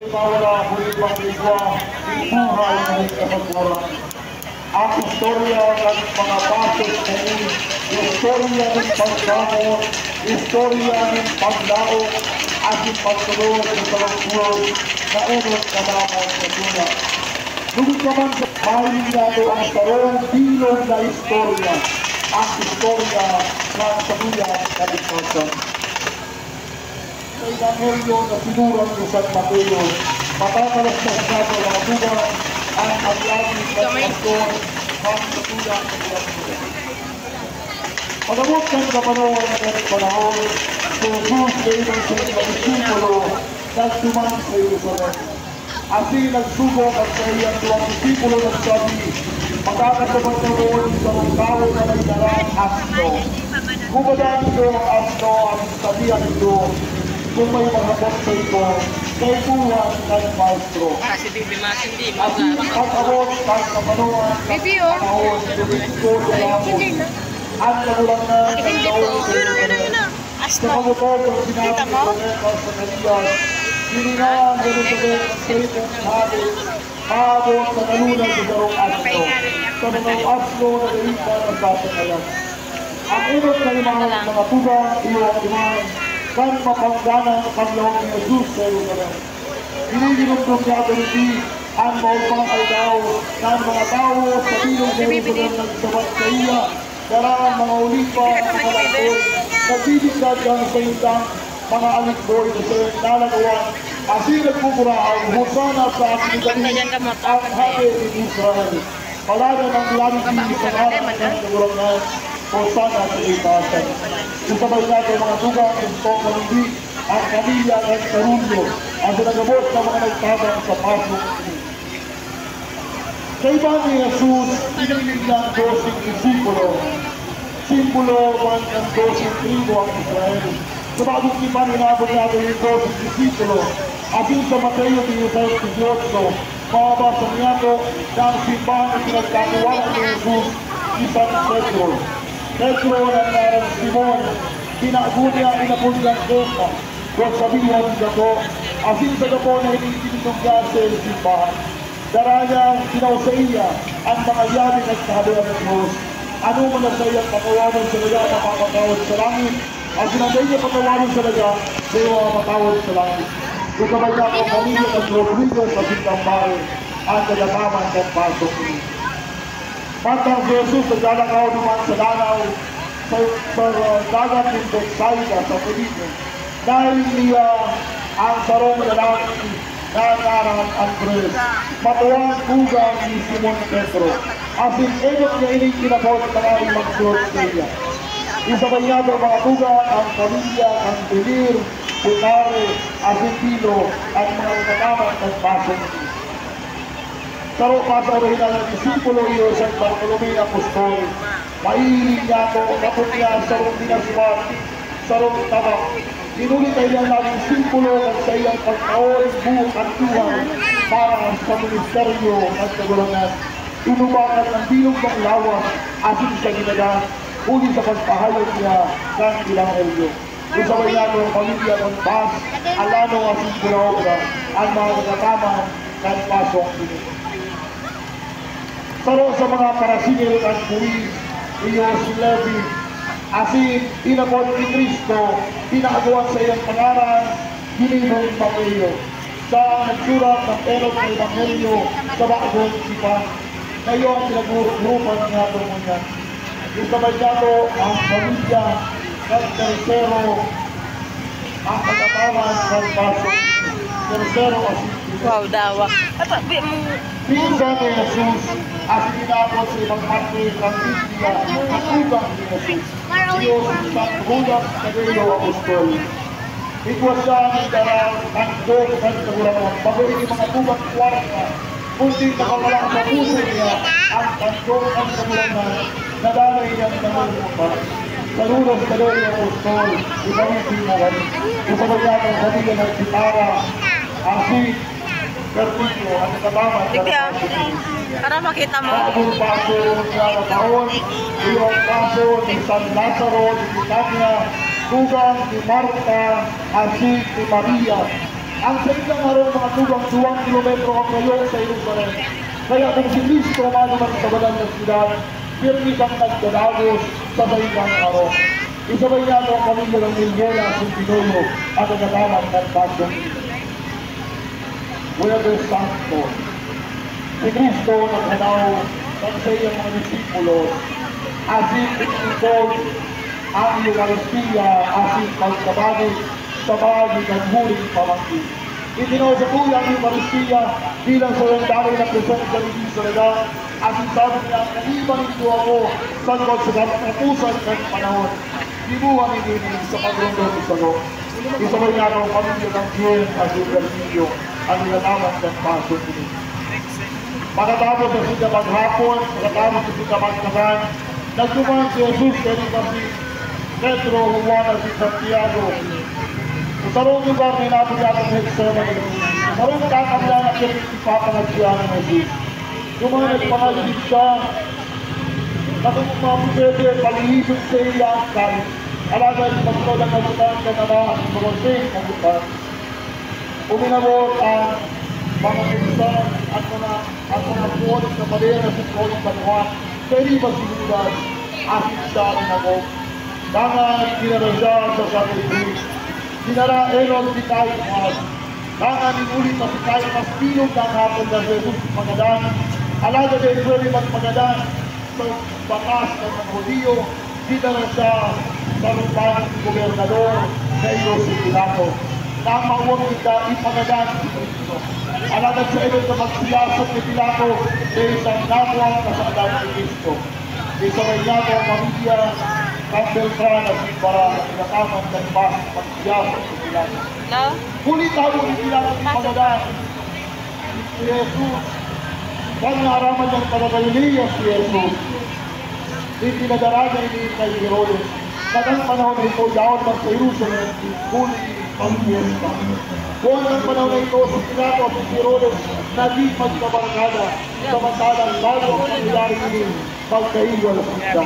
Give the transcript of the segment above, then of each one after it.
Mawala muli pag-igwa ng buhay ng kasagpuran. Ang istorya ng mga pasok na ini, istorya ng pagbangon, istorya ng paglaok, at yung pagtulog sa talagpuran na unod kalaman sa tuna. Ngunit naman sa mahiling nato ang sarong bilog na istorya, ang istorya ng sabuyan na ligtasan. Sa Evangelyo na sinurat ni San Mateo, matatalastas nato ang buwan ang aglagi ng pastor ang sabuyan ng ligtasan. Pagabot ng kapanawan ng mga panahon, si Jesus kaibang sa mga disipulo nagtuman sa Jerusalem. Asi nagsubok ang sa iyang duwang disipulo ng sabi, magkakasabot na roon sa mga tao na nagdarang asno. Gumadaan ito ang asno ang sabihan ito, kung may magabot sa ito, kay buwan ng maestro. Kasi Bibi Masin di Asi pag-abot ng kapanawan ng panahon, dumito sa lamon. Ang nagulang na ng taon sa kamutog ang sinabi ng Panginoon sa kaniyas, hiningaan gano'n sa mga statement natin, maabot sa nalunan sa darong asno, sa mga asno na nalita ng satanayan. Ang unod na mga tugang iyo ang iman, kan mapangganang kanlong ni Jesus sa Jerusalem. Hiniginugtong niya ito ang maupang aldaw ng mga tao sa bilong sa Jerusalem nagsabat sa iya, darang mga ulipa at mga alagboy, nagbibigdad ang sa indang mga alagboy na sa nalagawan, asin nagpupurahan, husana sa aking ang habi ni Israel. Palada ng langit ni sa ngalan ng kagulangan, husana sa itasan. Isabay natin mga tugang ng Tong Malindi, ang kanila ng Tarunyo, ang sinagabot ng mga nagtabang sa pasok ini. Sa iba ni Jesus, inilig ng 12 disipulo, simbolo man ng 12 tribo ang Israel. Sa bagong iba ninabot natin yung 12 disipulo, asin sa Mateo 16:18, mababasa niya ko na ang simbahan na pinagkatiwala ni Jesus ni San Pedro. Pedro ng narang Simon, pinagunya inapunyan Kepa, kung sabihan niya ko, asin sa gapo na initinitong gase ng simbahan. Daraya sa iya ang mga yamin at kahaluan ng Diyos. Ano man na sa iyang patawanan sa laga, mapapatawad sa langit. Ang sinaday niya patawanan sa laga, sa iyo mapatawad sa langit. Kung kabay na ang pamilya ng Rodrigo sa Sintang Bahay, ang nagataman ng pasok ini. Mantang si Jesus naglalakaw naman sa lanaw sa dagat ng Bethsaida sa Felipe. Dahil niya ang sarong lalaki na narang Andres, matuwang tugang ni Simon Pedro. Asin edot niya ining kinabot na ay magsulot niya. Isabay niya ito mga tugang ang pamilya, ang Belir, Putare, Asentino, at mga nagkakaman ng pasok niya. Saro pa sa orihinal ng disipulo iyo sa Bartolome Apostol, maihiling niya ito, kapot niya sa rong dinasman, sa rong tabak. Inulit ay niya laging simpulo ng sa iyang pagkaoring buong kantuhan para sa ministeryo at kagulangan. Inubakan ang bilog ng lawas asin sa ginaga, uli sa pagpahayag niya ng ilang elyo. Isabay niya ang pamilya ng Bas, Alano asin Pulaobra, ang mga nagataman ng pasok ini. Saro sa mga parasingil at buwis, iyo si Levi, asin inabot ni Cristo, pinagawan sa iyang pangaran, gininong Evangelyo. Sa nagsurat ng perot ng Evangelyo sa bagong sipan, ngayon pinag-urupan niya ito muna. Isabay niya ito ang pamilya ng Tercero, ang pagkataman ng pasok. Tercero asin. Wow, dawa. Pinsan ni Jesus, asin inabot sa ibang parte ng Biblia, ang tugang ni Jesus. Diyos isang hulang nagaylo apostol. Ikwas siya ng darang ang Diyos at kagulangan. Bago ini mga tugang kwarta, kundi nakakalang sa puso niya ang Diyos at kagulangan na dalay niyang nangungupa. Saludos sa Diyos apostol, ipamitin mo kami. Isabay niya ng kanila ng Sitara, asin, Perpito, at kataman sa natin. Para makita mo. Bagong paso niya na taon, iyong paso ni San Lazaro, ni Tanya, tugang ni Marta, asin ni Maria, Ang sa ilang araw mga tubang 2 kilometro ang layo sa Jerusalem. Kaya kung si Kristo manuman sa banal na siyudad, pirmi kang nagdadagos sa ilang araw. Isabay niya ang pamilya ng Milgela, Sintinoyo, at nagkataman ng Pasyon. Huwebes Santo. Si Kristo naghanaw ng sa iyang mga disipulo, asin itinutol ang Eucharistia, asin pagkabagay sa bagay ng huling pamangkin. Itinusatuloy ang Eucharistia bilang solidary na presensya ni Soledad, asin sabi niya, naliban ito ako sagod sa katapusan ng panahon. Dibuhan ni Nini sa pagrundo ni Salo. Isabay nga ang pamilya ng Diyan at Eucharistia ang nilalaman ng paso ni Pagkatapos sa sila maghapon, pagkatapos sa sila magkagan, nagduman si Jesus kanina si Pedro, Juan at si Santiago. Sa sarong lugar ni Napo niya ang Hexermany. Sa sarong kakamla na pinipapangad siya ng Jesus. Duman at pangalit siya, nakapapapipede, palihisip sa iya ang kalit. Alagay, pagkaw lang nagutan ka na ba ang marasing nagutan. Uminabot ang mga pinsan at mga puwan sa malera sa Koling Banuan, kaya ba sinunod, asin siya rin ako. Dangan kinarasya sa Sabi-Ibig, sinara Eron si Kain Mas, dangan inulit na si Kain Mas pilog ng hapon na Jesus Magadan, alaga na Israeli Magadan sa bakas ng mga Hudiyo, sinarasya sa lupahan ng gobernador na iyo si Pilato. Na mauwang kita ipagadan si Kristo. Alagat sa iyo na magsiyasok ni Pilato sa isang nakuha kasalanan ni Kristo. Isabay niya ang pamilya ng Beltran at para pinakaman ng magsiyasok ni Pilato. Huli tayo ni Pilato ipagadan si Jesus. Kanyaraman niyang Galilea si Jesus. Ipinadaragan ni kay Herodes. Kadang panahon na ito, yaon ng sa Jerusalem, huli pag-fiesta. Buwan ng panahon na ito, si Pilato at si Herodes naging magkabarkada, samantalang bago ang nangyayari nila pagkaiwal sa isda.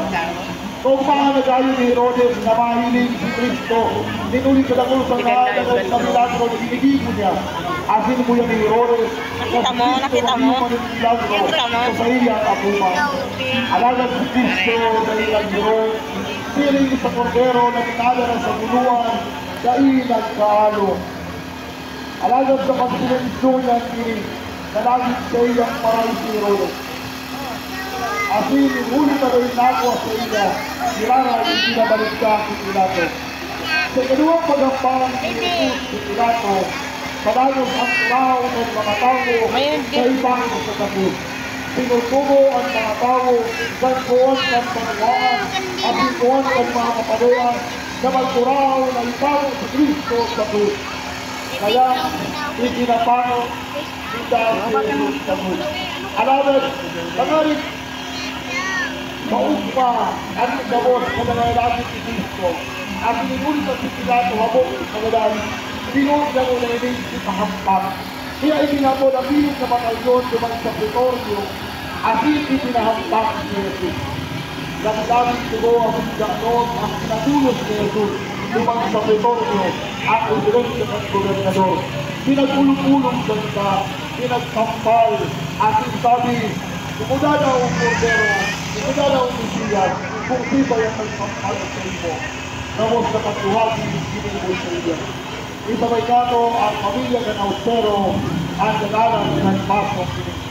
Kung mahanagayo ni Herodes na mahiling si Kristo, ninulit sa dakol sa nahalagal sa milagro na inigigo niya. Asin mo yan ni Herodes, Nakita mo? sa iya ang apuman. Alagat si Kristo na ilang Herodes, siling sa kordero na pinadala sa buluan, dahil nagkaalo. Alagad sa pagsilenso niya kini, nalagit sa iyang maray si Herodes. Asin, ulit na rin ako sa iya, nilara yung pinabalik ka si Pilato. Sa kaluwang pagampang ni Jesus si Pilato, padagos ang tao ng mga tao sa ibang sa tapos. Sinutubo ang mga tao, sagpuan ng panguhaan, at sinutuan ng mga kapadoan, na magturaw na ikaw si Kristo sa krus. Kaya, itinapano, kita si Jesus sa krus. Alamat, pangalit, maugpa, at gabos na nangyayari si Kristo. At inulit at si Pilato habong kagadan, sinulit na nung nailing si Pahampak. Kaya itinapon ang bilis na batalyon dumang sa Pretorio, at itinahampak si Jesus. Nagdamit siguro ang ganoon ang pinatulos ni Jesus lumang sa Pretorio at usirin sa gobernador. Pinagulong-ulong ganda, pinagtampal at sinasabi, kumuda daw ang kordero, kumuda daw ang Mesiyas, kung di ba yung nagtampal sa iyo. Namos na pagtuwagi, ginibol sa iyo. Isabay kato ang pamilya ng Austero ang nagalang ng pasok ni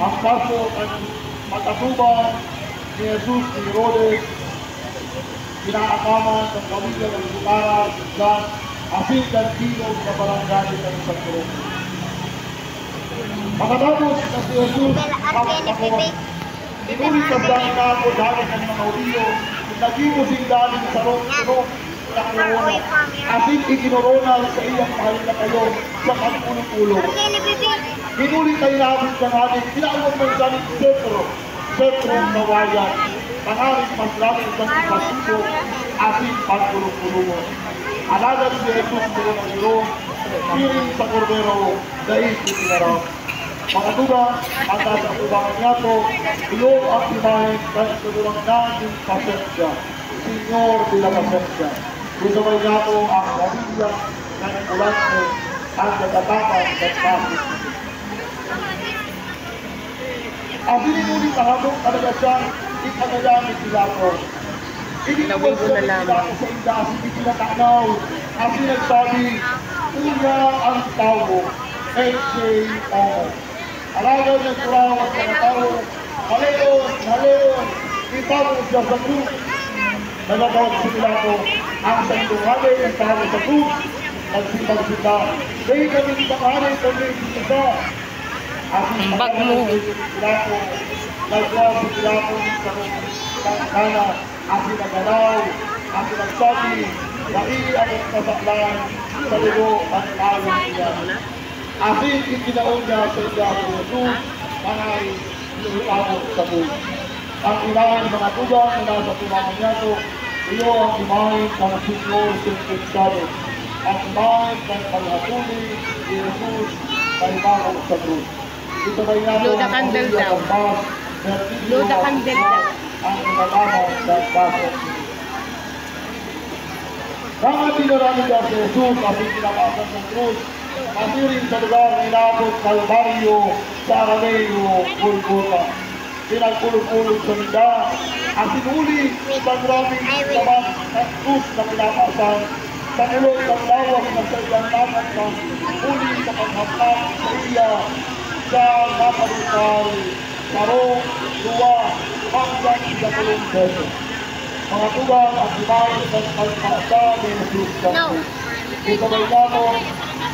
ang kaso at matatuban ni Jesus ni Herodes, inaakaman ng pamilya ng Sutara, John, asin ng Tinog na barangay ng San Cruz. Pagkatapos na si Jesus ang ako, inulit sa dahil na ako dahil ng mga Hudiyo, naging musing dahil sa rong-rong na korona, asin ikinorona sa iyang mahal na kayo sa pagpulong-pulong. Inulit tayo namin ng ating pinawag ng saling Petro Nawayan, pangalit mas lamang isang ipasito, asin pagpulong-pulungon. Alagat si Jesus Coronadero, piring sa kordero, dahil itinarap. Mga tuba, ang nasa tubangan niya to, iyo ang imahin kahit kagurang natin pasensya, Senyor de la Pasensya. Isabay niya po ang pamilya ng Ulante ang nagtatapang ng Pasig. Ang sinulit na habang talaga siyang ipanagamit nila po. Iniwan siya nila sa indas, hindi tinatanaw. Ang sinagsabi, una ang tao, H.J.O. Alagaw ng turaw at mga tao, haleon, ipapos siya sa krus. Nagagawag sila ko, ang sandunganin ng tao sa krus, nagsibag sila. Dahil kami nakahanay kami isa. Ang bag mo. Nagawag sila ko sa kana, ang sinagalaw, ang sinagsabi, naiiyak ang kasaklan sa ligo at tawag niya. Aking ikinaon niya sa iya ng Jesus, mangay lumitawag sa buhay. Ang ilang mga tugang na nasa tumangan niya ito, iyo ang imahin ng Senyor Sintensado. Ang imahin ng paghatuli ni Jesus na imahin sa krus. Ito ba niya ito ang pamilya ng Bas, ang inalaman ng Baso. Mga tinarami niya sa Jesus at pinakasan ng krus, masiring sa lugar na inabot Calvario sa Arameo, Golgota. Pinagpulog-pulog sa nila, ang sinuli sa maraming laman ng krus na pinakasan, sa ulog ng lawak na sa iyang laman ng uli sa paghamlang sa iya, sa napalutal, sarong, luwa, hanggang sa kulong beso. Mga tugang ang imahin ng pagkakasa ni Jesus Christ. Ito may naman,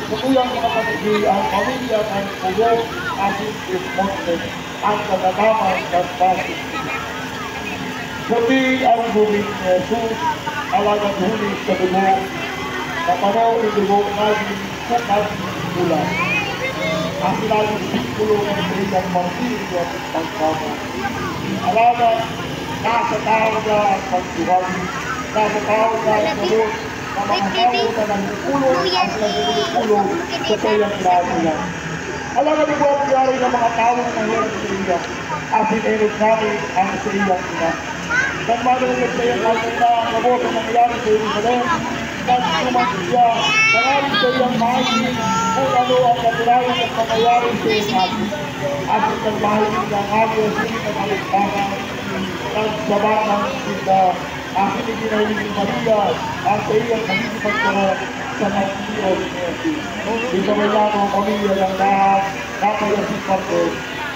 Kutuyang mga kapatid ang pamilya ng Puyo Asin Responses ang nagagaman ng Pasig. Gabi ang gawin ni Jesus, alagang huli sa dugo, napanaw ang dugo natin kung natin mula. Ang sinaging sikulo ng Brigang Martirio at pagkama. Alagang nasa tao na ang pagsuhagi, nasa tao na ang gawin, na mga tao na nagpulong at nagpulong sa kayang nila. Alam na po ang nangyari ng mga tao na nangyari sa iya at sinilog namin ang sa iyang ina. Nang manulit sa iyang alta ang labot ang nangyari sa Jerusalem, nagsuman siya, nangarin sa iyang mahigin kung ano ang natirahin at nangyari sa iyang atin. At ang mahigin ng hagos hindi na kaligtasan, nagsabat ng sila. Aking itinahili ni Maria ang sa iyang magiging pagkaroon sa Magdiyos ni Jesus. Dito may naman ang pamilya ng lahat, napayasin parte,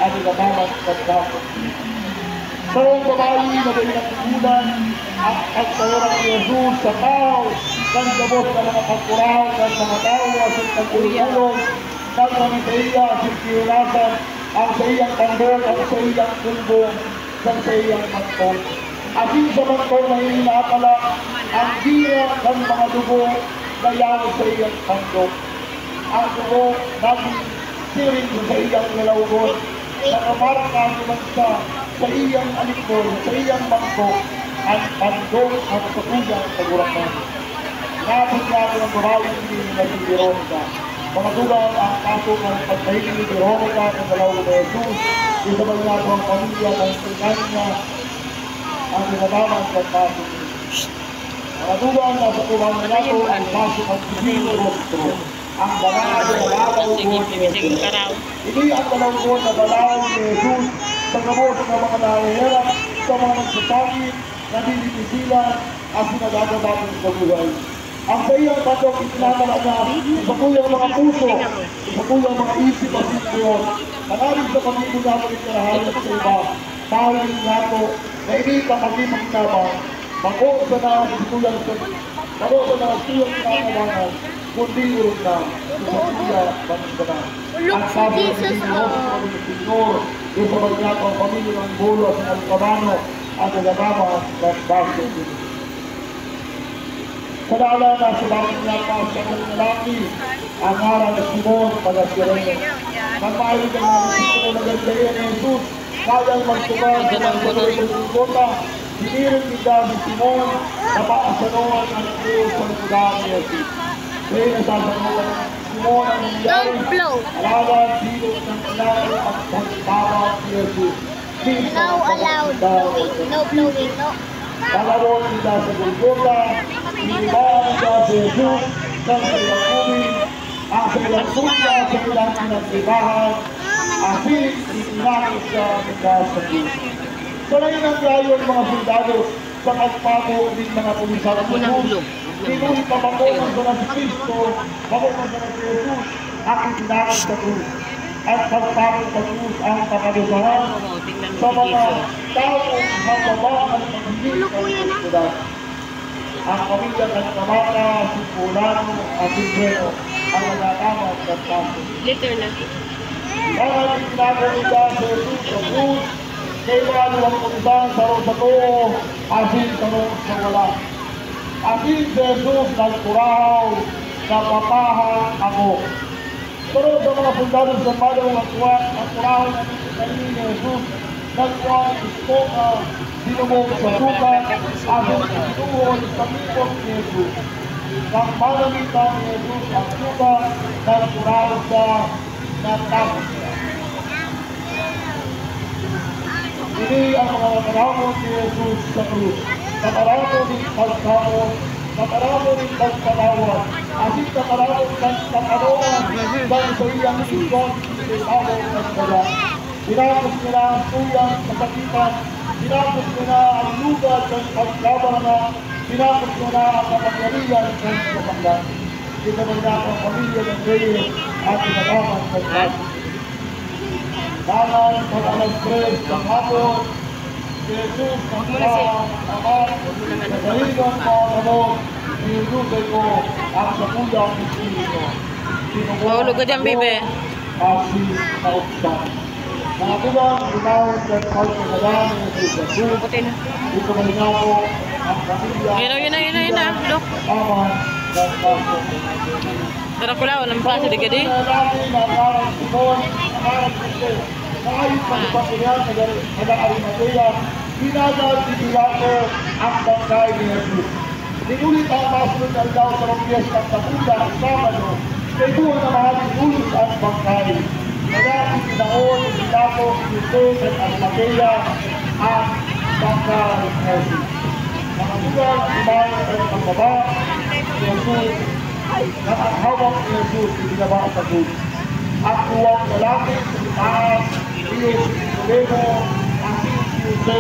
at inamaman pagkakot. Sa iyong babae na may nagkukulan at pagkaroon ni Jesus sa tao, ng gabot ng mga pagkuraw ng mga tao at pagkulong, ng mamitaya at sinkiulasan, ang sa iyang tandong, ang sa iyang kulbong, sa iyang magtong. Aking sa bangkong na hinapala ang gira ng mga dugo na yaw sa iyang handog. Ang dugo naging siring sa iyang nilawgon na kamarka naman sa iyang alikon, sa iyang bangkong ang handog at katuyang kagurakan. Nabot niya ako ng babaeng ni Veronica. Mga dugang ang kaso ng pagkahiling ni Veronica ng dalawang na Jesus. Isabay niya ako ang pamilya ng tingnan niya ang pinagaman ng pasok. Mga dugang nasa tulang na ito ang pasok at sisino rostro. Ang banal na lalaw ko ni Jesus. Hindi ang dalawang na balaw ni Jesus sa gamot ng mga nahihirap, sa mga nagsasakit, nabibigisilan, at sinagagabatang sa buhay. Ang sa iyang bandok itinamala na isa po yung mga puso, isa po yung mga isip at sisyon. Nangaling sa pamilya namin ng karahayan sa iba, tawin nga ito na hindi ka kami magkabang, bako sa nakasituyang kinakawangan, kundi urong na, sa siya bansanan. Ang sabi ng Pilipinos sa Pilipinos, yung sa bagyak ang pamilya ng Bolo at ng Alcabano at nagagawa ng Baso. Sa dala na sa bakit niya pa sa mga lalaki, ang ngalan ng Simon Pagasireno. Nang mahilig ang mga sito na gagaya ni Jesus, kayang magtubag ng Golgota, hinirin nila si Simon na paasanuan ang Diyos sa lugar ni Jesus. Kaya nasasanuan ng Simon ang nangyari, alawan dito ng ilalim at pagtawag ni Jesus. No allowed blowing, no blowing, no. Palaron nila sa Golgota, Inibahan niya si Jesus sa kanilang kubing, ang kanilang suya sa kanilang pinagtibahan, asin itinakot siya mula sa Diyos. Palayin ang gayon mga soldado sa pagpago ng mga pulisan ng Jesus. Pinulit na bangungan sa ng Kristo, bangungan sa ng Jesus, ang itinakot sa Diyos. At pagpago sa Diyos ang pakalusahan sa mga taong mababa at magiging kalusudan. Ang pamilya ng Kamata, Sipulano, at Silvero ang nagkakamat sa kaso. Later na. Dahil itinakot niya sa Jesus sa Diyos, kay mga luwang kunisan sa sa tuo, asin sa sa wala. Asin sa Jesus nagkurahaw, napapahan ako. Pero sa mga sundalo sa Padre, ang kurahaw na kanina ni Jesus, nagkuha gusto na sinumog sa sukat, asin sa tuon sa mikot ni Jesus. Nang panamitan ni Jesus ang sukat, nagkurahaw sa natapos niya. Ini ang mga nakaramon ni Jesus sa krus. Nakaramon ng pagkamon, nakaramon ng pagpatawad, asin nakaramon ng pagkanoan dahil sa iyang isyon, itamon ng kaya. Tinapos nila ang tuyang kasakitan, tinapos nila ang lugat ng paglabanan, tinapos nila ang kapangyarihan ng kapanggan. Ito na niya ang pamilya ng Reyes at tinataman ng Christ. Tangan pag alas 3 ng hapon, si Jesus ang amat, sa kahigang mga gamot, sinusay ko ang sakulang Espiritu. Mahulog ka dyan, bibe. Asi kaupsan. Mga tugang, inawin ng pagkakalaan ng Jesus. Puti na. Ito malinaw ang pamilya. Yun na. Look. Aman ng kaso. Tara ko lang, ng basa di ka di. Maayos pagpapilihan sa Arimatea, hinagad si Pilato ang bangkay ni Jesus. Ninulit ang masunod na daw sa Romies ng Tapuda ang Sabado, kay buwan na mahaling ulit ang bangkay. Kaya itinaon ni Pilato si Jesus at Arimatea ang bangkay ni Jesus. Mga lugar, ibayan at pagbaba ni Jesus, na ang hawak ni Jesus ibinaba sa krus. At uwang lalaki sa itaas, Diyos, Solemo, ang Diyos, na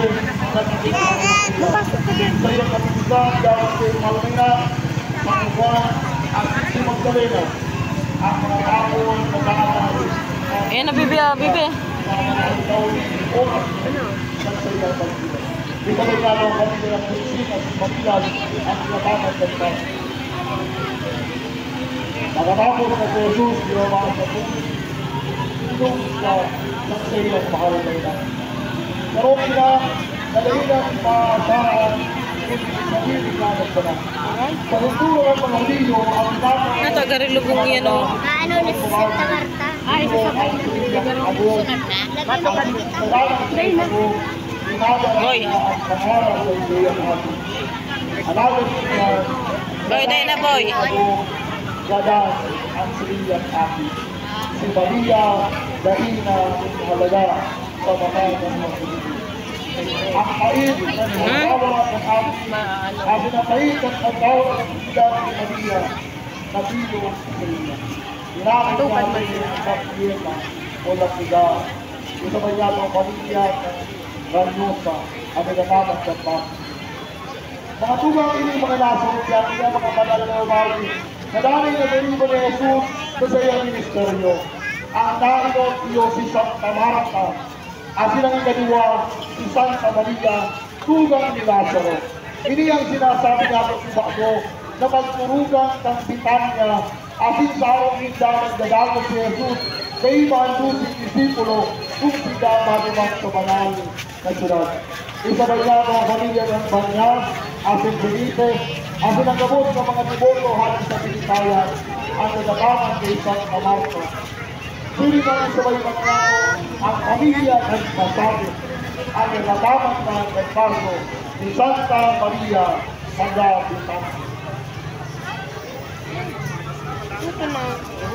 nakikita sa iyong kapitisan dahil sa iyong malamina, Panginoon, at si Magdalena, ang mga taon na nakakal. Ayan na, bibe. Di ba may gano'ng kami ng Pilipina sa Pagpilas ang pinabangan ng Pagpilas. Nakatapos na si Jesus, ginawa sa Pagpilas. Itong sa iyong mahal na ina. Pero sila, nalahinan maasahan, hindi sabihin na nagpana. Sa futuro ng mga Hudyo, ang dapat Ito, garilubong yan o. Ano na si Santa Marta? ay, sasakay na Sunod na? Lagay na kita. Boy. Boy, dahil na, boy. Gadas ang siliyang aki. Si Maria, Daina, halaga sa mga ng ang pait ng pagkawa ng aki. Ang pinapait ng pagkawa ng sigat ni Maria, nabilo sa kanya. Tinakot niya ang pagkiyema o lapiga. Ito ba niya ang pamilya ng Ranyosa ang nagkakamat sa pangit. Mga tugang ini mga nasong yan, kaya mga banal na umali, na dahil na deribo ni Jesus sa iyang ministeryo. Ang nainot iyo si Santa Marta, at silang ikadiwa si Santa Maria, tugang ni Lazaro. Ini ang sinasabi natin si Bago, na magturugang ng Bitanya, asin sa araw ni Daman Gadago si Jesus, kay Imandu si Disipulo, kung sila malimang sa banal na syudad. Isabay na mga pamilya ng Banyas, asin Benite, asin ang gamot ng mga Tiboto halos sa Pinitayan, ang nagataman kay Santa Marta. Sili na isabay mga ang pamilya ng Masabi, ang nagataman ng Nagpardo ni Santa Maria Santa Bitanya.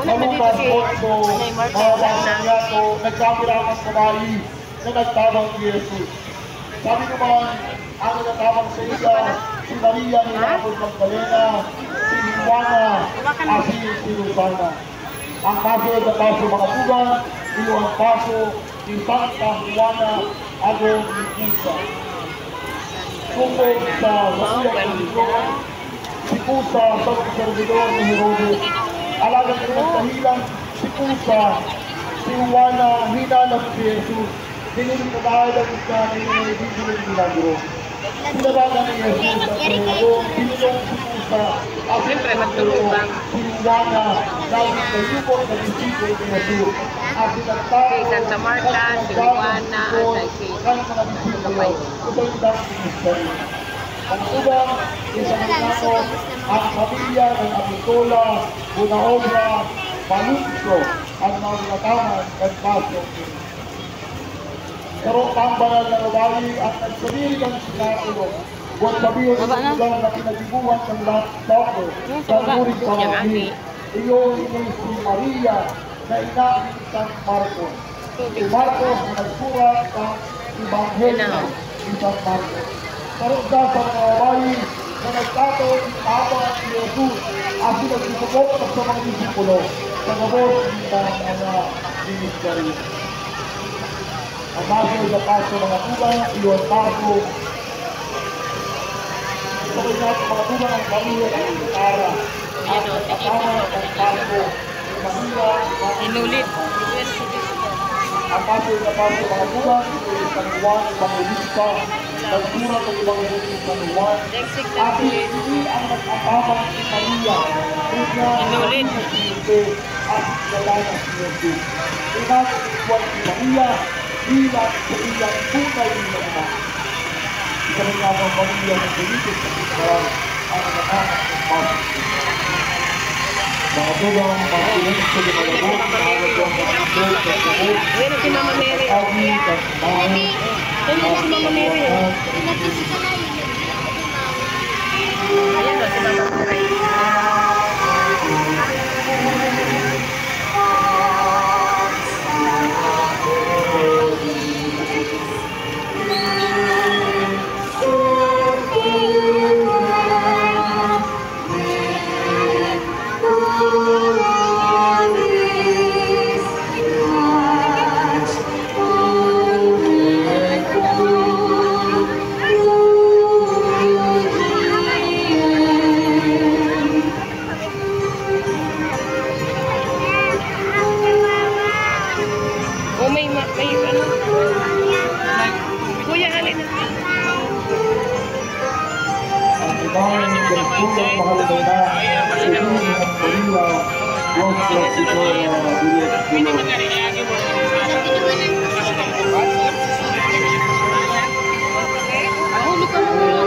Malupas po mga bangsa ko, nagkakiraman sa bayi na nagtabang ni Jesus. Sabi naman, ang nagtabang sa iya, si Maria Nilabon Magdalena, si Juana, at si Rosana. Ang kasunod na paso mga tugang, iyon paso ni Santa Juana Agong Nisa. Tungkol sa Maria Nilabon, si Pusa sa servidor ni Herodes, alagang pinagkahilang si Pusa, si Juana, hinanap si Jesus, dinilipadahan sa ni Bibili Milagro. Sinabagan ni Jesus at Herodes, binilong si Pusa, at Siyempre, magtulungan. si Juana, dahil sa yukot na disipo ni Jesus. At sinagtao, Kay Santa Marta, si Juana, at kay mga disipo, ubay-ubay ni Mystery. Ang ubang, isang nato, ang pamilya ng Apitola, Bunaobra, Palunso, ang mga nataman at paso. Pero ang banal na babae at nagsabili ng sinatulo, huwag sabihin ng lugar na pinagdibuhan ng tao sa muring pamamili. Iyon ay si Maria na ina ni San Marcos. Si Marcos na nagsurat ng Ebanghelyo ni San Marcos. Karugda sa mga babae na nagtataon ng tama ni Jesus at sinagsisubok sa mga disipulo sa gabos ng mga ministry. Ang maso na paso mga tugang, iyon paso. Ito rin natin mga tugang ang pamilya ng Tara. At kasama ang paso, Maria, Inulit. ang paso na paso mga tugang, ito ay San Juan Evangelista, nagsurat ng Evangelista San Juan. At hindi ang nag-apamang si Maria, Inulit. at dalaga si Jesus. Pinag-iwan si Maria, bilang sa iyang tunay na ina. Isa rin nga ng pamilya ng Benitez sa Israel ang nakakas ng paso. Mga tugang, mga pinag sa lumalabot, mga nagawang mag-ibig sa sabot, Ayan si Mama Mary. agi at bahay, Ayan si Mama Mary. Ayan o si Mama Mary. O may ano? Kuya, alin na. ang ibang ganitulong mahalaga na sa dulo ng Maria, huwag sa sito na bilis dulo. Ahulog ka mo.